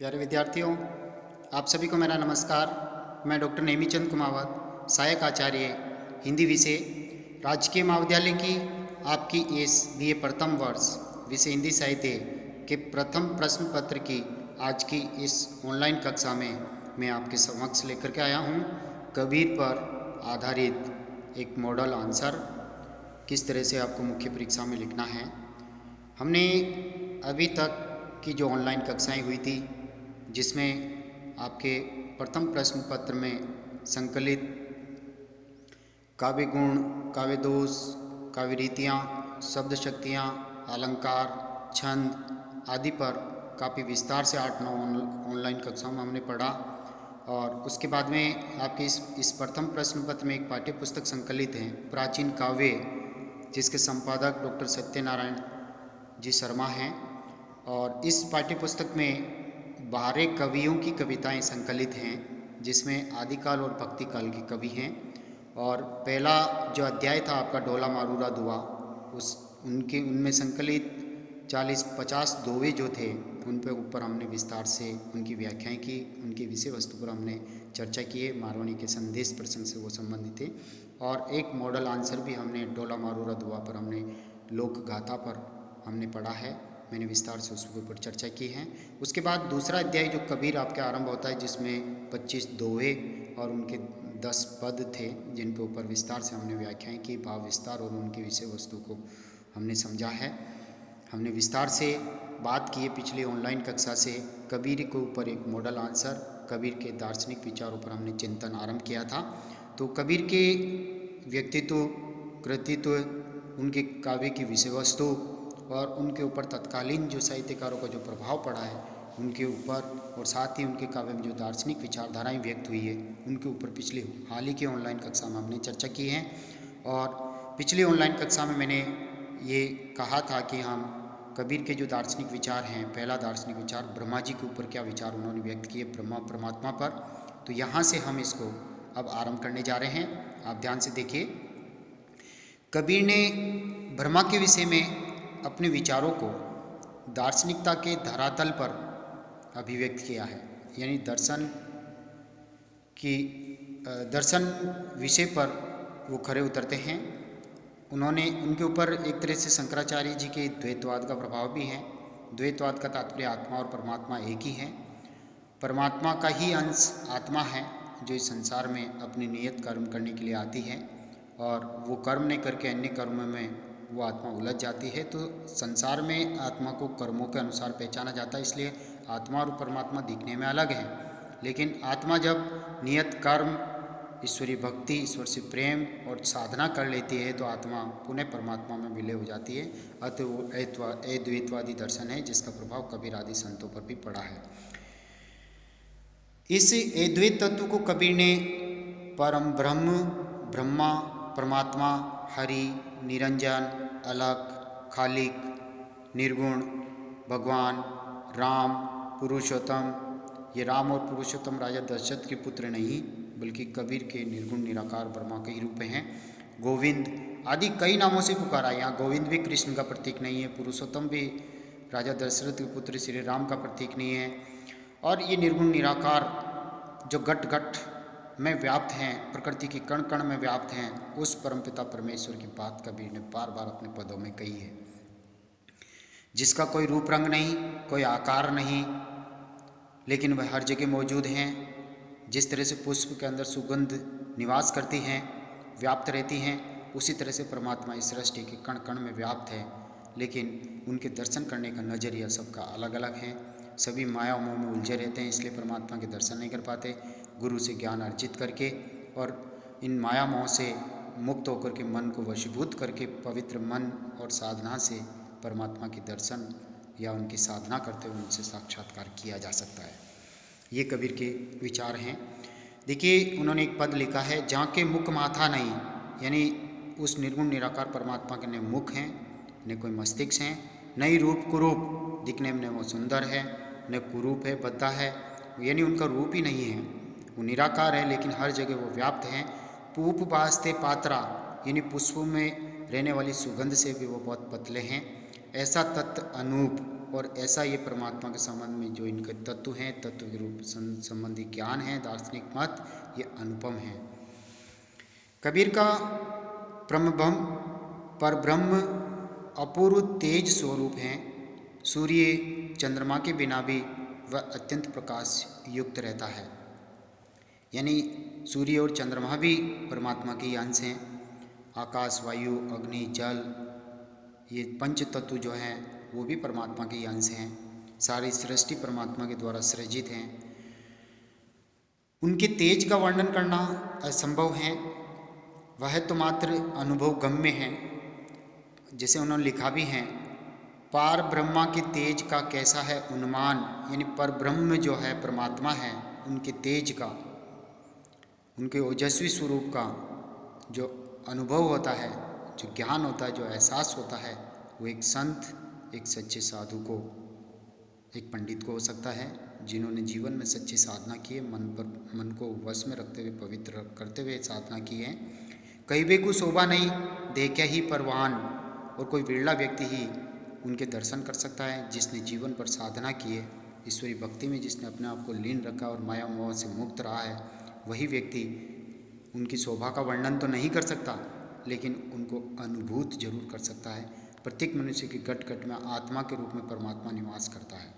प्यारे विद्यार्थियों, आप सभी को मेरा नमस्कार। मैं डॉक्टर नेमीचंद कुमावत, सहायक आचार्य हिंदी विषय, राजकीय महाविद्यालय की आपकी इस बीए प्रथम वर्ष विषय हिंदी साहित्य के प्रथम प्रश्न पत्र की आज की इस ऑनलाइन कक्षा में मैं आपके समक्ष लेकर के आया हूँ। कबीर पर आधारित एक मॉडल आंसर किस तरह से आपको मुख्य परीक्षा में लिखना है। हमने अभी तक की जो ऑनलाइन कक्षाएं हुई थी, जिसमें आपके प्रथम प्रश्न पत्र में संकलित काव्य गुण, काव्य दोष, काव्य रीतियाँ, शब्द शक्तियाँ, अलंकार, छंद आदि पर काफ़ी विस्तार से 8-9 ऑनलाइन कक्षाओं में हमने पढ़ा। और उसके बाद में आपके इस प्रथम प्रश्न पत्र में एक पाठ्य पुस्तक संकलित है, प्राचीन काव्य, जिसके संपादक डॉक्टर सत्यनारायण जी शर्मा हैं। और इस पाठ्य पुस्तक में 12 कवियों की कविताएं संकलित हैं, जिसमें आदिकाल और भक्तिकाल के कवि हैं। और पहला जो अध्याय था आपका ढोला मारूरा दुआ, उनमें संकलित 40-50 दोहे जो थे, उन पे ऊपर हमने विस्तार से उनकी व्याख्याएं की, उनकी विषय वस्तु पर हमने चर्चा की है। मारवाणी के संदेश प्रसंग से वो संबंधित थे। और एक मॉडल आंसर भी हमने ढोला मारूरा दुआ पर, हमने लोक गाथा पर हमने पढ़ा है। मैंने विस्तार से उसके ऊपर चर्चा की है। उसके बाद दूसरा अध्याय जो कबीर आपके आरंभ होता है, जिसमें 25 दोहे और उनके 10 पद थे, जिनके ऊपर विस्तार से हमने व्याख्याएं की, भाव विस्तार और उनकी विषय वस्तु को हमने समझा है। हमने विस्तार से बात की है पिछली ऑनलाइन कक्षा से। कबीर के ऊपर एक मॉडल आंसर, कबीर के दार्शनिक विचारों पर हमने चिंतन आरंभ किया था। तो कबीर के व्यक्तित्व, कृतित्व, उनके काव्य की विषय वस्तु और उनके ऊपर तत्कालीन जो साहित्यकारों का जो प्रभाव पड़ा है उनके ऊपर, और साथ ही उनके काव्य में जो दार्शनिक विचारधाराएं व्यक्त हुई है उनके ऊपर पिछली हाल ही की ऑनलाइन कक्षा में हमने चर्चा की है। और पिछली ऑनलाइन कक्षा में मैंने ये कहा था कि हम कबीर के जो दार्शनिक विचार हैं, पहला दार्शनिक विचार ब्रह्मा जी के ऊपर क्या विचार उन्होंने व्यक्त किए, ब्रह्मा परमात्मा पर। तो यहाँ से हम इसको अब आरंभ करने जा रहे हैं। आप ध्यान से देखिए, कबीर ने ब्रह्मा के विषय में अपने विचारों को दार्शनिकता के धरातल पर अभिव्यक्त किया है, यानी दर्शन विषय पर वो खरे उतरते हैं। उन्होंने उनके ऊपर एक तरह से शंकराचार्य जी के द्वैतवाद का प्रभाव भी है। द्वैतवाद का तात्पर्य आत्मा और परमात्मा एक ही है। परमात्मा का ही अंश आत्मा है, जो इस संसार में अपनी नियत कर्म करने के लिए आती है, और वो कर्म नहीं करके अन्य कर्मों में वो आत्मा उलझ जाती है। तो संसार में आत्मा को कर्मों के अनुसार पहचाना जाता है, इसलिए आत्मा और परमात्मा दिखने में अलग है। लेकिन आत्मा जब नियत कर्म, ईश्वरीय भक्ति, ईश्वर से प्रेम और साधना कर लेती है, तो आत्मा पुनः परमात्मा में विलय हो जाती है। अतः वो अद्वैतवादी दर्शन है, जिसका प्रभाव कबीर आदि संतों पर भी पड़ा है। इस अद्वैत तत्व को कबीर ने परम ब्रह्म, ब्रह्मा, परमात्मा, हरि, निरंजन, अलख, खालिक, निर्गुण, भगवान, राम, पुरुषोत्तम, ये राम और पुरुषोत्तम राजा दशरथ के पुत्र नहीं, बल्कि कबीर के निर्गुण निराकार ब्रह्मा के ही रूप हैं। गोविंद आदि कई नामों से पुकारा। यहाँ गोविंद भी कृष्ण का प्रतीक नहीं है, पुरुषोत्तम भी राजा दशरथ के पुत्र श्री राम का प्रतीक नहीं है। और ये निर्गुण निराकार जो घट घट में व्याप्त हैं, प्रकृति की कण कण में व्याप्त हैं, उस परमपिता परमेश्वर की बात कबीर ने बार बार अपने पदों में कही है, जिसका कोई रूप रंग नहीं, कोई आकार नहीं, लेकिन वह हर जगह मौजूद हैं। जिस तरह से पुष्प के अंदर सुगंध निवास करती हैं, व्याप्त रहती हैं, उसी तरह से परमात्मा इस सृष्टि के कण कण में व्याप्त है। लेकिन उनके दर्शन करने का नज़रिया सबका अलग अलग है। सभी माया मोह में उलझे रहते हैं, इसलिए परमात्मा के दर्शन नहीं कर पाते। गुरु से ज्ञान अर्जित करके और इन माया मोह से मुक्त होकर के मन को वशीभूत करके पवित्र मन और साधना से परमात्मा के दर्शन या उनकी साधना करते हुए उनसे साक्षात्कार किया जा सकता है। ये कबीर के विचार हैं। देखिए, उन्होंने एक पद लिखा है, जहाँ के मुख माथा नहीं, यानी उस निर्गुण निराकार परमात्मा के न मुख हैं, न कोई मस्तिष्क हैं, न ही रूप कुरूप, दिखने में वो सुंदर है, न कुरूप है, बद्धा है, यानी उनका रूप ही नहीं है। वो निराकार है, लेकिन हर जगह वो व्याप्त हैं। पूप बास्ते पात्रा, यानी पुष्पों में रहने वाली सुगंध से भी वो बहुत पतले हैं। ऐसा तत्व अनूप, और ऐसा ये परमात्मा के संबंध में जो इनके तत्व हैं, तत्व के रूप संबंधी ज्ञान है, दार्शनिक मत, ये अनुपम है। कबीर का परब्रह्म अपूर्व तेज स्वरूप हैं। सूर्य चंद्रमा के बिना भी वह अत्यंत प्रकाश युक्त रहता है। यानी सूर्य और चंद्रमा भी परमात्मा के ही अंश हैं। आकाश, वायु, अग्नि, जल, ये पंच तत्व जो हैं वो भी परमात्मा के ही अंश हैं। सारी सृष्टि परमात्मा के द्वारा सृजित हैं। उनके तेज का वर्णन करना असंभव है, वह तो मात्र अनुभव गम्य है। जैसे उन्होंने लिखा भी है, पार ब्रह्मा के तेज का कैसा है अनुमान, यानी पर ब्रह्म जो है परमात्मा है, उनके तेज का, उनके ओजस्वी स्वरूप का जो अनुभव होता है, जो ज्ञान होता है, जो एहसास होता है, वो एक संत, एक सच्चे साधु को, एक पंडित को हो सकता है, जिन्होंने जीवन में सच्ची साधना की है, मन को वश में रखते हुए, पवित्र करते हुए साधना की है। कहीं को शोभा नहीं देखे ही परवान, और कोई विरला व्यक्ति ही उनके दर्शन कर सकता है, जिसने जीवन पर साधना की है, ईश्वरी भक्ति में जिसने अपने आप को लीन रखा और माया मोह से मुक्त रहा है, वही व्यक्ति उनकी शोभा का वर्णन तो नहीं कर सकता, लेकिन उनको अनुभूत जरूर कर सकता है। प्रत्येक मनुष्य के घट घट में आत्मा के रूप में परमात्मा निवास करता है।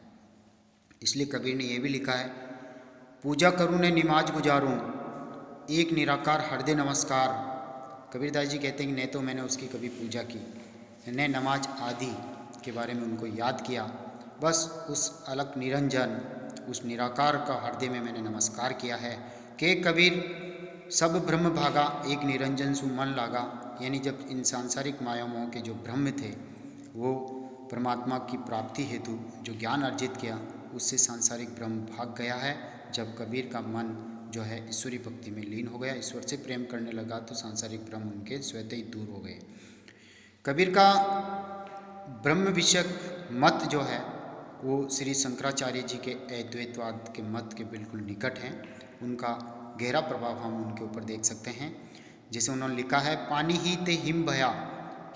इसलिए कबीर ने यह भी लिखा है, पूजा करूँ ने निमाज गुजारूँ, एक निराकार हृदय नमस्कार। कबीरदास जी कहते हैं कि न तो मैंने उसकी कभी पूजा की, न नमाज आदि के बारे में उनको याद किया, बस उस अलग निरंजन, उस निराकार का हृदय में मैंने नमस्कार किया है। के कबीर सब ब्रह्म भागा, एक निरंजन सु मन लागा। यानी जब इन सांसारिक माया मोह के जो ब्रह्म थे, वो परमात्मा की प्राप्ति हेतु जो ज्ञान अर्जित किया, उससे सांसारिक ब्रह्म भाग गया है। जब कबीर का मन जो है ईश्वरी भक्ति में लीन हो गया, ईश्वर से प्रेम करने लगा, तो सांसारिक ब्रह्म उनके स्वतः ही दूर हो गए। कबीर का ब्रह्म विषयक मत जो है वो श्री शंकराचार्य जी के अद्वैतवाद के मत के बिल्कुल निकट हैं। उनका गहरा प्रभाव हम उनके ऊपर देख सकते हैं। जैसे उन्होंने लिखा है, पानी ही ते हिम भया,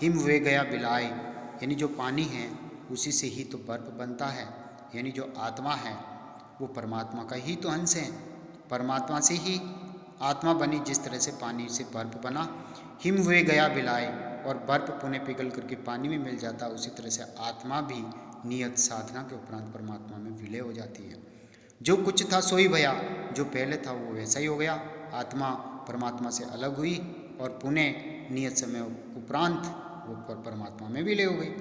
हिम वे गया बिलाए। यानी जो पानी है उसी से ही तो बर्फ बनता है। यानी जो आत्मा है वो परमात्मा का ही तो अंश है, परमात्मा से ही आत्मा बनी। जिस तरह से पानी से बर्फ बना, हिम वे गया बिलाए, और बर्फ पुनः पिघल करके पानी में मिल जाता, उसी तरह से आत्मा भी नियत साधना के उपरांत परमात्मा में विलय हो जाती है। जो कुछ था सोई भया, जो पहले था वो वैसा ही हो गया। आत्मा परमात्मा से अलग हुई और पुनः नियत समय उपरांत वो परमात्मा में विलय हो गई।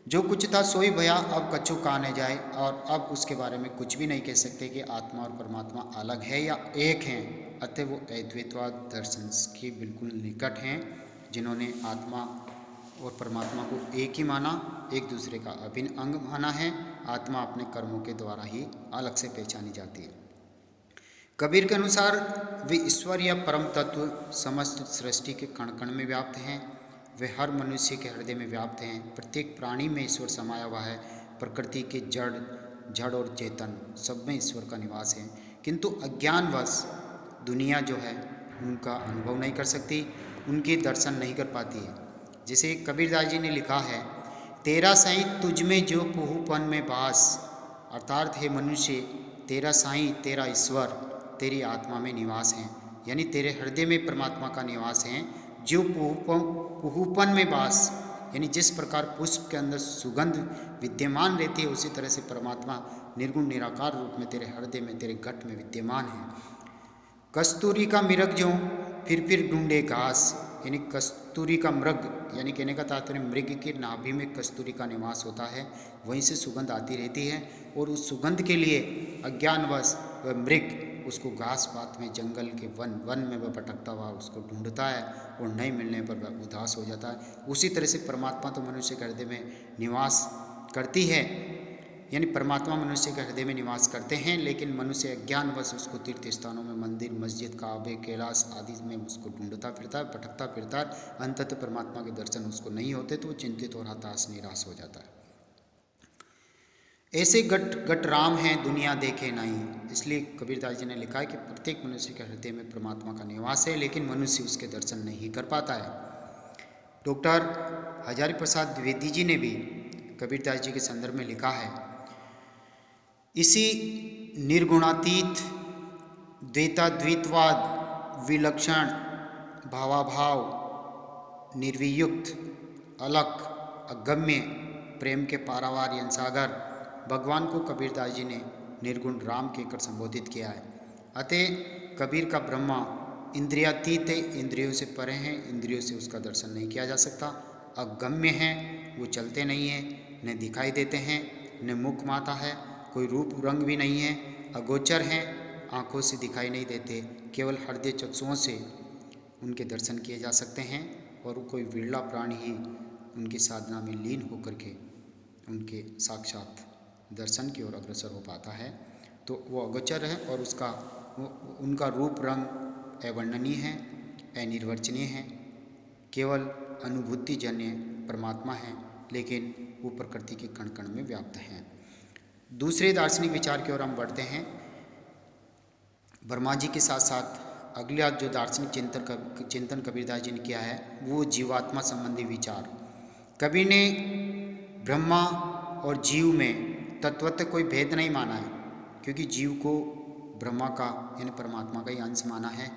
जो कुछ था सोई भया, अब कछु काने जाए। और अब उसके बारे में कुछ भी नहीं कह सकते कि आत्मा और परमात्मा अलग है या एक हैं। अतः वो अद्वैतवाद दर्शन के बिल्कुल निकट हैं, जिन्होंने आत्मा और परमात्मा को एक ही माना, एक दूसरे का अभिन्न अंग माना है। आत्मा अपने कर्मों के द्वारा ही अलग से पहचानी जाती है। कबीर के अनुसार वे ईश्वर या परम तत्व समस्त सृष्टि के कण कण में व्याप्त हैं। वे हर मनुष्य के हृदय में व्याप्त हैं। प्रत्येक प्राणी में ईश्वर समाया हुआ है। प्रकृति के जड़ और चेतन सब में ईश्वर का निवास है, किंतु अज्ञानवश दुनिया जो है उनका अनुभव नहीं कर सकती, उनके दर्शन नहीं कर पाती है। जैसे कबीरदास जी ने लिखा है, तेरा साईं तुझ में जो पुहुपन में बास। अर्थात हे मनुष्य, तेरा साईं, तेरा ईश्वर तेरी आत्मा में निवास है। यानी तेरे हृदय में परमात्मा का निवास है। जो पुहुपन में बास, यानी जिस प्रकार पुष्प के अंदर सुगंध विद्यमान रहती है, उसी तरह से परमात्मा निर्गुण निराकार रूप में तेरे हृदय में, तेरे घट में विद्यमान है। कस्तूरी का मिरग जो फिर ढूंढे घास। यानी कस्तूरी का मृग, यानी कहने का तात्पर्य मृग की नाभि में कस्तूरी का निवास होता है, वहीं से सुगंध आती रहती है। और उस सुगंध के लिए अज्ञानवश वह मृग उसको घास पात में, जंगल के वन में वह भटकता हुआ उसको ढूंढता है, और नहीं मिलने पर वह उदास हो जाता है। उसी तरह से परमात्मा तो मनुष्य के हृदय में निवास करती है। यानी परमात्मा मनुष्य के हृदय में निवास करते हैं, लेकिन मनुष्य अज्ञानवश उसको तीर्थ स्थानों में, मंदिर, मस्जिद, काबे, कैलाश आदि में उसको ढूंढता फिरता है, भटकता फिरता है। अंततः परमात्मा के दर्शन उसको नहीं होते, तो वो चिंतित और हताश निराश हो जाता है। ऐसे गट राम हैं दुनिया देखे नहीं। इसलिए कबीरदास जी ने लिखा है कि प्रत्येक मनुष्य के हृदय में परमात्मा का निवास है, लेकिन मनुष्य उसके दर्शन नहीं कर पाता है। डॉक्टर हजारी प्रसाद द्विवेदी जी ने भी कबीरदास जी के संदर्भ में लिखा है, इसी निर्गुणातीत द्वैताद्वैतवाद विलक्षण भावाभाव निर्वियुक्त अलख अगम्य प्रेम के पारावार यानी सागर भगवान को कबीरदास जी ने निर्गुण राम कहकर संबोधित किया है। अतः कबीर का ब्रह्मा इंद्रियातीत है, इंद्रियों से परे हैं, इंद्रियों से उसका दर्शन नहीं किया जा सकता। अगम्य है, वो चलते नहीं हैं, न दिखाई देते हैं, न मुख माता है, कोई रूप रंग भी नहीं है। अगोचर हैं, आँखों से दिखाई नहीं देते, केवल हृदय चक्षुओं से उनके दर्शन किए जा सकते हैं और कोई विरला प्राणी ही उनकी साधना में लीन होकर के उनके साक्षात दर्शन की ओर अग्रसर हो पाता है। तो वो अगोचर है और उनका रूप रंग अवर्णनीय है, अनिर्वचनीय है, केवल अनुभूतिजन्य परमात्मा है, लेकिन वो प्रकृति के कण कण में व्याप्त हैं। दूसरे दार्शनिक विचार की ओर हम बढ़ते हैं। वर्मा जी के साथ साथ अगला जो दार्शनिक चिंतन कबीरदास जी ने किया है वो जीवात्मा संबंधी विचार। कबीर ने ब्रह्मा और जीव में तत्वतः कोई भेद नहीं माना है, क्योंकि जीव को ब्रह्मा का यानी परमात्मा का ही अंश माना है।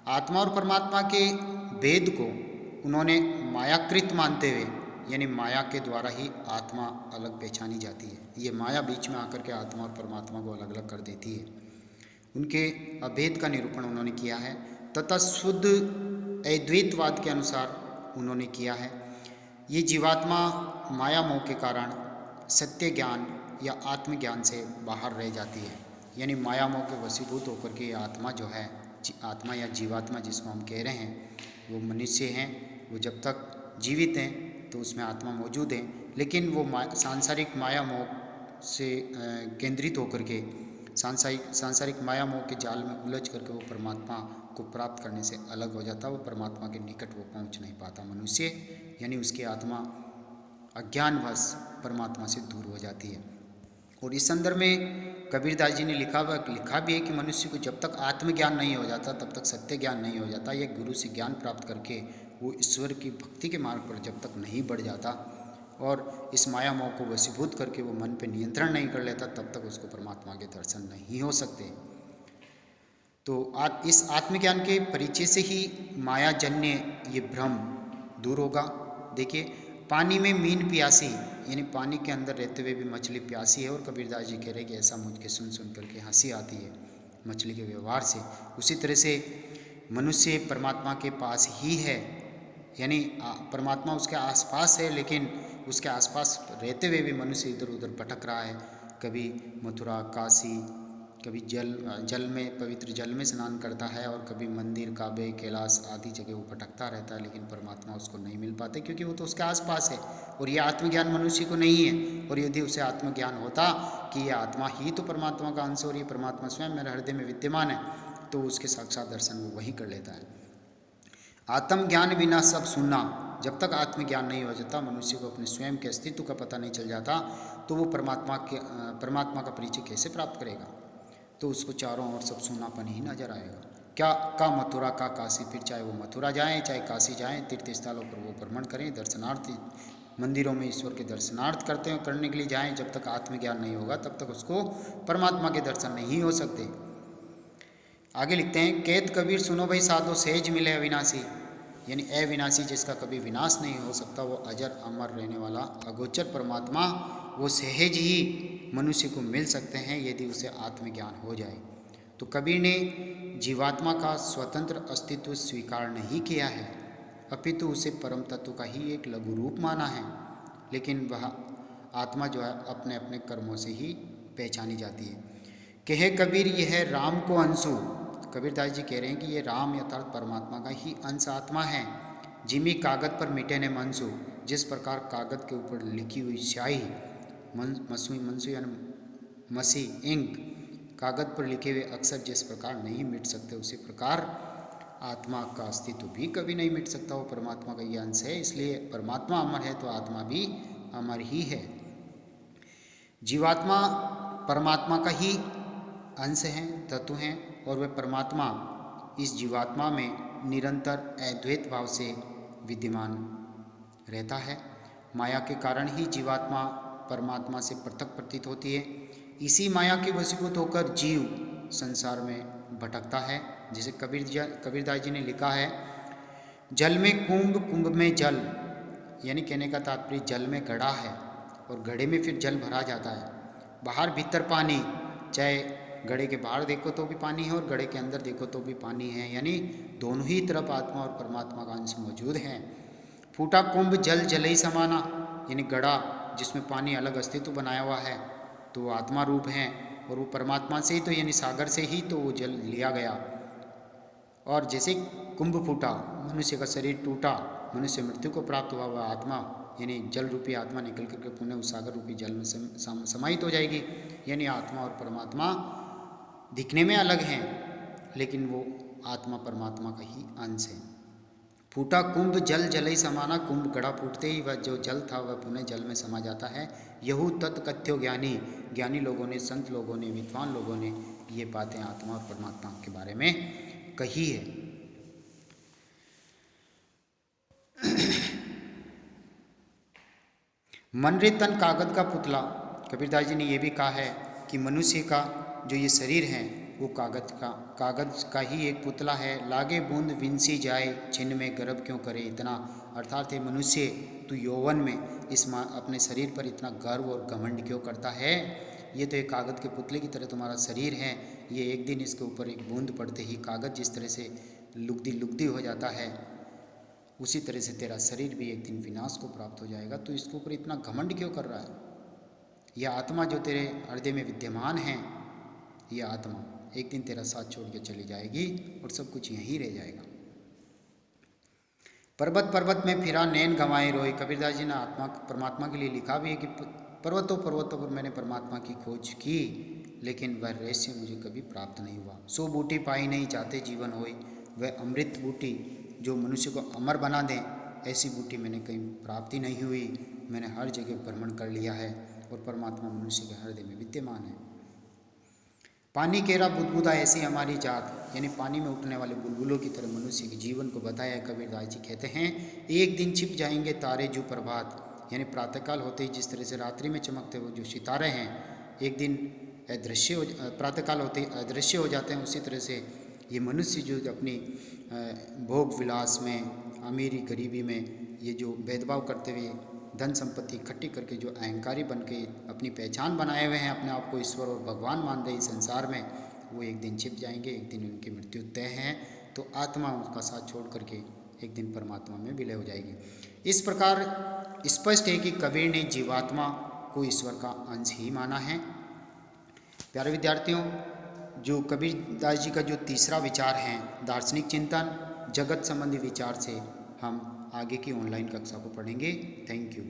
आत्मा और परमात्मा के भेद को उन्होंने मायाकृत मानते हुए, यानी माया के द्वारा ही आत्मा अलग पहचानी जाती है। ये माया बीच में आकर के आत्मा और परमात्मा को अलग अलग कर देती है। उनके अभेद का निरूपण उन्होंने किया है तथा शुद्ध अद्वैतवाद के अनुसार उन्होंने किया है। ये जीवात्मा माया मोह के कारण सत्य ज्ञान या आत्मज्ञान से बाहर रह जाती है, यानी माया मोह के वशीभूत होकर के आत्मा जो है, आत्मा या जीवात्मा जिसको हम कह रहे हैं, वो मनुष्य हैं। वो जब तक जीवित हैं तो उसमें आत्मा मौजूद है, लेकिन वो सांसारिक माया मोह से केंद्रित होकर के सांसारिक माया मोह के जाल में उलझ करके वो परमात्मा को प्राप्त करने से अलग हो जाता है। वो परमात्मा के निकट वो पहुंच नहीं पाता मनुष्य, यानी उसकी आत्मा अज्ञानवश परमात्मा से दूर हो जाती है। और इस संदर्भ में कबीरदास जी ने लिखा भी है कि मनुष्य को जब तक आत्मज्ञान नहीं हो जाता तब तक सत्य ज्ञान नहीं हो जाता। यह गुरु से ज्ञान प्राप्त करके वो ईश्वर की भक्ति के मार्ग पर जब तक नहीं बढ़ जाता और इस माया मोह को वशीभूत करके वो मन पे नियंत्रण नहीं कर लेता, तब तक उसको परमात्मा के दर्शन नहीं हो सकते। तो इस आत्मज्ञान के परिचय से ही मायाजन्य ये भ्रम दूर होगा। देखिए, पानी में मीन प्यासी, यानी पानी के अंदर रहते हुए भी मछली प्यासी है, और कबीरदास जी कह रहे कि ऐसा मुझ के सुन करके हंसी आती है मछली के व्यवहार से। उसी तरह से मनुष्य परमात्मा के पास ही है, यानी परमात्मा उसके आसपास है, लेकिन उसके आसपास रहते हुए भी मनुष्य इधर उधर भटक रहा है। कभी मथुरा, काशी, कभी जल में पवित्र जल में स्नान करता है, और कभी मंदिर, काबे, कैलाश आदि जगह वो भटकता रहता है, लेकिन परमात्मा उसको नहीं मिल पाते, क्योंकि वो तो उसके आसपास है। और ये आत्मज्ञान मनुष्य को नहीं है। और यदि उसे आत्मज्ञान होता कि ये आत्मा ही तो परमात्मा का अंश और ये परमात्मा स्वयं मेरे हृदय में विद्यमान है, तो उसके साक्षात दर्शन वो वही कर लेता है। आत्मज्ञान बिना सब सुनना, जब तक आत्मज्ञान नहीं हो जाता मनुष्य को अपने स्वयं के अस्तित्व का पता नहीं चल जाता, तो वो परमात्मा का परिचय कैसे प्राप्त करेगा। तो उसको चारों ओर सब सुनापन ही नजर आएगा। क्या का मथुरा का काशी, फिर चाहे वो मथुरा जाएं चाहे काशी जाएं, तीर्थ स्थलों पर वो भ्रमण करें, दर्शनार्थी मंदिरों में ईश्वर के दर्शनार्थ करने के लिए जाएं, जब तक आत्मज्ञान नहीं होगा तब तक उसको परमात्मा के दर्शन नहीं हो सकते। आगे लिखते हैं, कहत कबीर सुनो भाई साधो, सहज मिले अविनाशी, यानी अविनाशी जिसका कभी विनाश नहीं हो सकता, वो अजर अमर रहने वाला अगोचर परमात्मा, वो सहज ही मनुष्य को मिल सकते हैं यदि उसे आत्मज्ञान हो जाए। तो कबीर ने जीवात्मा का स्वतंत्र अस्तित्व स्वीकार नहीं किया है, अपितु उसे परम तत्व का ही एक लघु रूप माना है। लेकिन वह आत्मा जो है अपने अपने कर्मों से ही पहचानी जाती है। कहे कबीर यह राम को अंशु, कबीरदास जी कह रहे हैं कि ये राम अर्थात परमात्मा का ही अंश आत्मा है। जिमी कागज पर मिटे ने मनसु, जिस प्रकार कागज के ऊपर लिखी हुई स्याही मनसु यानी मसी इंक, कागज पर लिखे हुए अक्षर जिस प्रकार नहीं मिट सकते, उसी प्रकार आत्मा का अस्तित्व भी कभी नहीं मिट सकता। वो परमात्मा का ही अंश है, इसलिए परमात्मा अमर है तो आत्मा भी अमर ही है। जीवात्मा परमात्मा का ही अंश हैं, तत्व हैं, और वह परमात्मा इस जीवात्मा में निरंतर अद्वैत भाव से विद्यमान रहता है। माया के कारण ही जीवात्मा परमात्मा से पृथक प्रतीत होती है। इसी माया के वशीभूत होकर जीव संसार में भटकता है। जैसे कबीरदास जी ने लिखा है, जल में कुंभ, कुंभ में जल, यानी कहने का तात्पर्य जल में घड़ा है और घड़े में फिर जल भरा जाता है। बाहर भीतर पानी, चाहे घड़े के बाहर देखो तो भी पानी है और घड़े के अंदर देखो तो भी पानी है, यानी दोनों ही तरफ आत्मा और परमात्मा का अंश मौजूद है। फूटा कुंभ जल जल ही समाना, यानी घड़ा जिसमें पानी अलग अस्तित्व बनाया हुआ है तो वो आत्मा रूप है और वो परमात्मा से ही तो यानी सागर से ही तो वो जल लिया गया। और जैसे कुंभ फूटा, मनुष्य का शरीर टूटा, मनुष्य मृत्यु को प्राप्त हुआ, वह आत्मा यानी जल रूपी आत्मा निकल करके पुनः उस सागर रूपी जल में समाहित हो जाएगी। यानी आत्मा और परमात्मा दिखने में अलग हैं लेकिन वो आत्मा परमात्मा का ही अंश है। फूटा कुंभ जल जल ही समाना, कुंभ घड़ा फूटते ही वह जो जल था वह पुनः जल में समा जाता है। यहू तत्कथ्यो ज्ञानी, ज्ञानी लोगों ने, संत लोगों ने, विद्वान लोगों ने ये बातें आत्मा और परमात्मा के बारे में कही है। मन रे तन कागज का पुतला, कबीरदास जी ने यह भी कहा है कि मनुष्य का जो ये शरीर है वो कागज का ही एक पुतला है। लागे बूंद विंसी जाए, छिन्न में गर्व क्यों करे इतना। अर्थात ये मनुष्य, तू यौवन में अपने शरीर पर इतना गर्व और घमंड क्यों करता है। ये तो एक कागज के पुतले की तरह तुम्हारा शरीर है, ये एक दिन इसके ऊपर एक बूंद पड़ते ही कागज जिस तरह से लुगदी लुगदी हो जाता है, उसी तरह से तेरा शरीर भी एक दिन विनाश को प्राप्त हो जाएगा। तो इसके ऊपर इतना घमंड क्यों कर रहा है। यह आत्मा जो तेरे हृदय में विद्यमान है, यह आत्मा एक दिन तेरा साथ छोड़ के चली जाएगी और सब कुछ यहीं रह जाएगा। पर्वत पर्वत में फिरा नैन गंवाए रोए, कबीरदास जी ने आत्मा परमात्मा के लिए लिखा भी है कि पर्वतों पर्वतों पर मैंने परमात्मा की खोज की लेकिन वह रहस्य मुझे कभी प्राप्त नहीं हुआ। सो बूटी पाई नहीं चाहते जीवन होए, वह अमृत बूटी जो मनुष्य को अमर बना दें, ऐसी बूटी मैंने कहीं प्राप्ति नहीं हुई। मैंने हर जगह भ्रमण कर लिया है और परमात्मा मनुष्य के हृदय में विद्यमान है। पानी केरा बुदबुदा ऐसी हमारी जात, यानी पानी में उठने वाले बुलबुलों की तरह मनुष्य के जीवन को बताया है। कबीरदास जी कहते हैं, एक दिन छिप जाएंगे तारे जो प्रभात, यानी प्रातःकाल होते ही जिस तरह से रात्रि में चमकते हुए जो सितारे हैं एक दिन अदृश्य हो, प्रातःकाल होते ही अदृश्य हो जाते हैं, उसी तरह से ये मनुष्य जो अपनी भोग विलास में, अमीरी गरीबी में ये जो भेदभाव करते हुए धन संपत्ति इकट्ठी करके जो अहंकारी बन के अपनी पहचान बनाए हुए हैं, अपने आप को ईश्वर और भगवान मान रहे इस संसार में, वो एक दिन छिप जाएंगे, एक दिन उनकी मृत्यु तय है। तो आत्मा उनका साथ छोड़ करके एक दिन परमात्मा में विलय हो जाएगी। इस प्रकार स्पष्ट है कि कबीर ने जीवात्मा को ईश्वर का अंश ही माना है। प्यारे विद्यार्थियों, जो कबीरदास जी का जो तीसरा विचार है दार्शनिक चिंतन जगत संबंधी विचार से हम आगे की ऑनलाइन कक्षा को पढ़ेंगे। Thank you.